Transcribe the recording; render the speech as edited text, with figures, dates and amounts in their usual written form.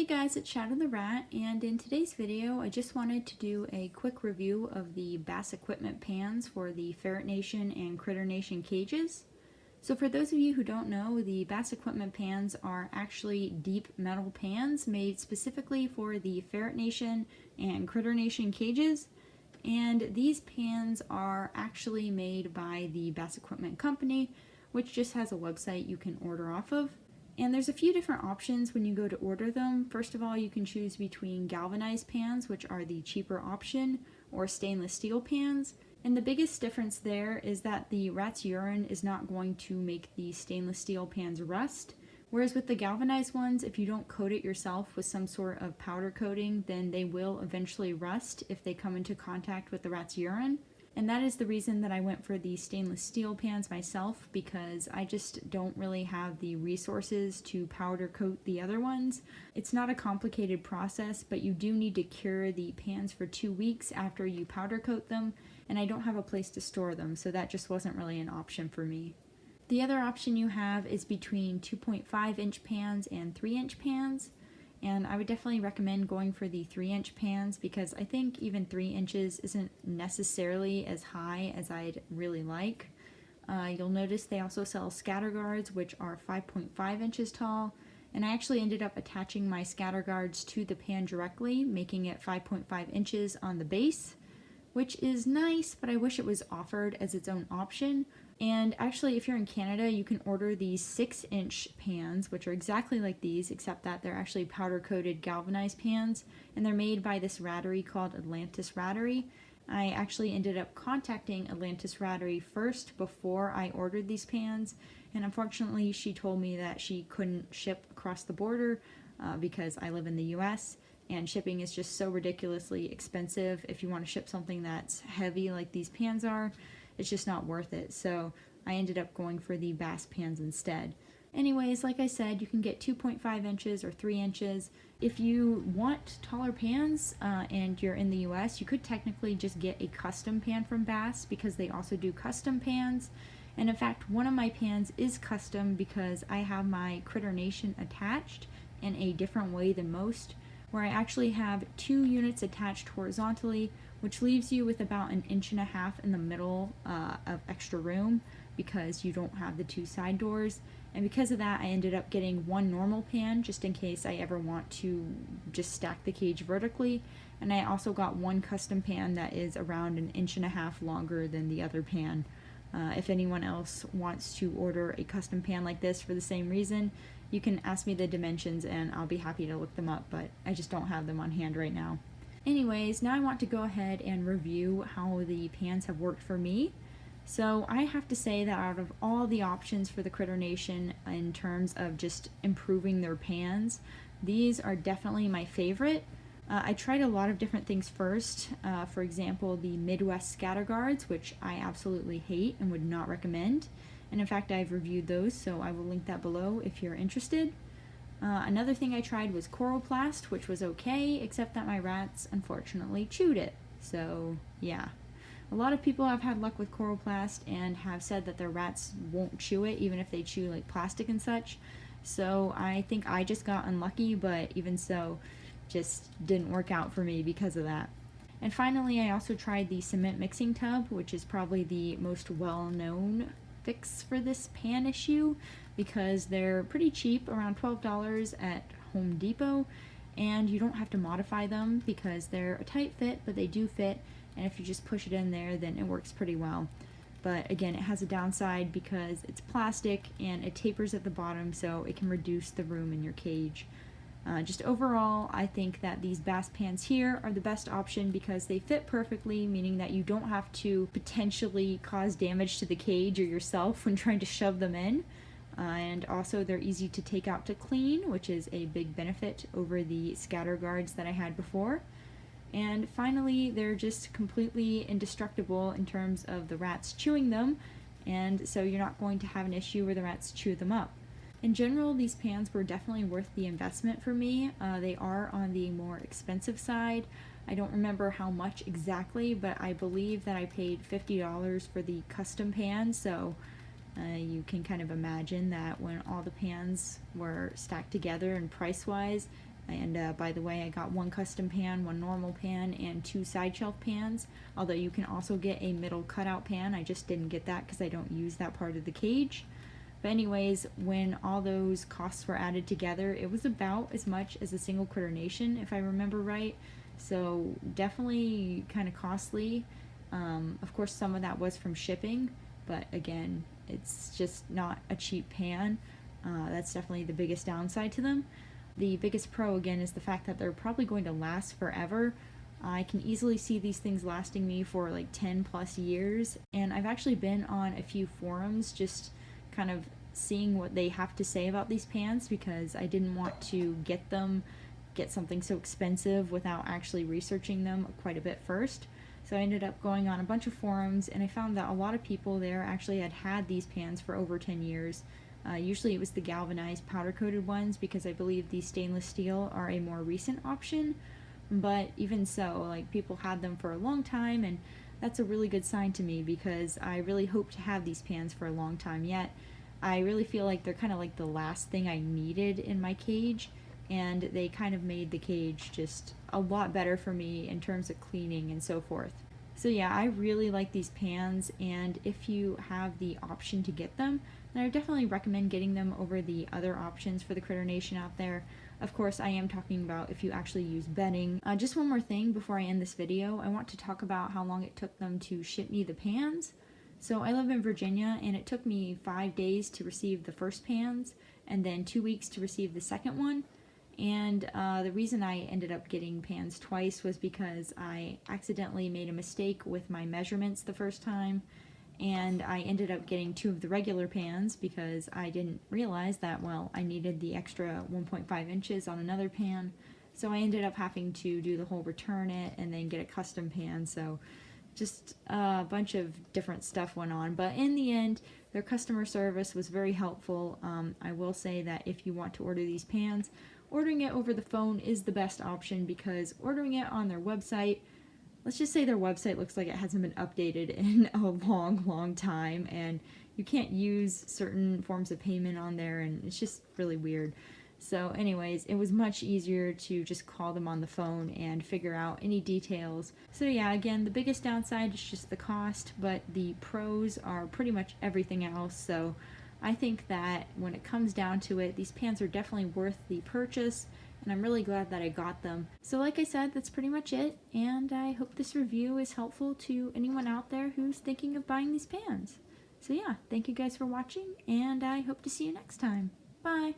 Hey guys, it's Shadow the Rat, and in today's video I just wanted to do a quick review of the Bass Equipment pans for the Ferret Nation and Critter Nation cages. So for those of you who don't know, the Bass Equipment pans are actually deep metal pans made specifically for the Ferret Nation and Critter Nation cages, and these pans are actually made by the Bass Equipment Company, which just has a website you can order off of. And there's a few different options when you go to order them. First of all, you can choose between galvanized pans, which are the cheaper option, or stainless steel pans. And the biggest difference there is that the rat's urine is not going to make the stainless steel pans rust. Whereas with the galvanized ones, if you don't coat it yourself with some sort of powder coating, then they will eventually rust if they come into contact with the rat's urine. And that is the reason that I went for the stainless steel pans myself, because I just don't really have the resources to powder coat the other ones. It's not a complicated process, but you do need to cure the pans for 2 weeks after you powder coat them, and I don't have a place to store them, so that just wasn't really an option for me. The other option you have is between 2.5-inch pans and 3-inch pans. And I would definitely recommend going for the 3-inch pans, because I think even 3 inches isn't necessarily as high as I'd really like. You'll notice they also sell scatter guards, which are 5.5 inches tall, and I actually ended up attaching my scatter guards to the pan directly, making it 5.5 inches on the base, which is nice, but I wish it was offered as its own option. And actually, if you're in Canada, you can order these 6-inch pans, which are exactly like these, except that they're actually powder-coated galvanized pans, and they're made by this rattery called Atlantis Rattery. I actually ended up contacting Atlantis Rattery first before I ordered these pans, and unfortunately she told me that she couldn't ship across the border because I live in the US, and shipping is just so ridiculously expensive. If you want to ship something that's heavy like these pans are, it's just not worth it. So I ended up going for the Bass pans instead. Anyways, like I said, you can get 2.5 inches or 3 inches. If you want taller pans and you're in the US, you could technically just get a custom pan from Bass, because they also do custom pans. And in fact, one of my pans is custom because I have my Critter Nation attached in a different way than most, where I actually have 2 units attached horizontally, which leaves you with about 1.5 inches in the middle of extra room, because you don't have the 2 side doors. And because of that, I ended up getting 1 normal pan just in case I ever want to just stack the cage vertically. And I also got 1 custom pan that is around 1.5 inches longer than the other pan. If anyone else wants to order a custom pan like this for the same reason, you can ask me the dimensions and I'll be happy to look them up, but I just don't have them on hand right now. Anyways, now I want to go ahead and review how the pans have worked for me. So I have to say that out of all the options for the Critter Nation in terms of just improving their pans, these are definitely my favorite. I tried a lot of different things first. For example, the Midwest scatter guards, which I absolutely hate and would not recommend. And in fact, I've reviewed those, so I will link that below if you're interested. Another thing I tried was Coroplast, which was okay, except that my rats unfortunately chewed it. So yeah, a lot of people have had luck with Coroplast and have said that their rats won't chew it even if they chew like plastic and such. So I think I just got unlucky, but even so, just didn't work out for me because of that. And finally, I also tried the cement mixing tub, which is probably the most well-known fix for this pan issue, because they're pretty cheap, around $12 at Home Depot, and you don't have to modify them because they're a tight fit, but they do fit, and if you just push it in there, then it works pretty well. But again, it has a downside because it's plastic and it tapers at the bottom, so it can reduce the room in your cage. Just overall, I think that these Bass pans here are the best option because they fit perfectly, meaning that you don't have to potentially cause damage to the cage or yourself when trying to shove them in. And also they're easy to take out to clean, which is a big benefit over the scatter guards that I had before. And finally, they're just completely indestructible in terms of the rats chewing them, and so you're not going to have an issue where the rats chew them up. In general, these pans were definitely worth the investment for me. They are on the more expensive side. I don't remember how much exactly, but I believe that I paid $50 for the custom pan, so you can kind of imagine that when all the pans were stacked together and price-wise, And by the way, I got one custom pan, one normal pan, and 2 side shelf pans, although you can also get a middle cutout pan. I just didn't get that because I don't use that part of the cage. But anyways, when all those costs were added together, it was about as much as a single Critter Nation, if I remember right. So definitely kind of costly. Of course, some of that was from shipping, but again, it's just not a cheap pan. That's definitely the biggest downside to them. The biggest pro, again, is the fact that they're probably going to last forever. I can easily see these things lasting me for like 10 plus years, and I've actually been on a few forums just kind of seeing what they have to say about these pans, because I didn't want to get something so expensive without actually researching them quite a bit first. So I ended up going on a bunch of forums, and I found that a lot of people there actually had these pans for over 10 years. Usually it was the galvanized powder coated ones, because I believe the stainless steel are a more recent option. But even so, like, people had them for a long time, and that's a really good sign to me, because I really hope to have these pans for a long time yet. I really feel like they're kind of like the last thing I needed in my cage, and they kind of made the cage just a lot better for me in terms of cleaning and so forth. So yeah, I really like these pans, and if you have the option to get them, then I would definitely recommend getting them over the other options for the Critter Nation out there. Of course, I am talking about if you actually use bedding. Just one more thing before I end this video, I want to talk about how long it took them to ship me the pans. So I live in Virginia, and it took me 5 days to receive the first pans, and then 2 weeks to receive the second one. And the reason I ended up getting pans twice was because I accidentally made a mistake with my measurements the first time, and I ended up getting 2 of the regular pans because I didn't realize that, well, I needed the extra 1.5 inches on another pan. So I ended up having to do the whole return it and then get a custom pan. So just a bunch of different stuff went on, but in the end, their customer service was very helpful. I will say that if you want to order these pans, ordering it over the phone is the best option, because ordering it on their website, let's just say their website looks like it hasn't been updated in a long time, and you can't use certain forms of payment on there, and it's just really weird. So anyways, it was much easier to just call them on the phone and figure out any details. So yeah, again, the biggest downside is just the cost, but the pros are pretty much everything else. So I think that when it comes down to it, these pans are definitely worth the purchase, and I'm really glad that I got them. So like I said, that's pretty much it, and I hope this review is helpful to anyone out there who's thinking of buying these pans. So yeah, thank you guys for watching, and I hope to see you next time. Bye!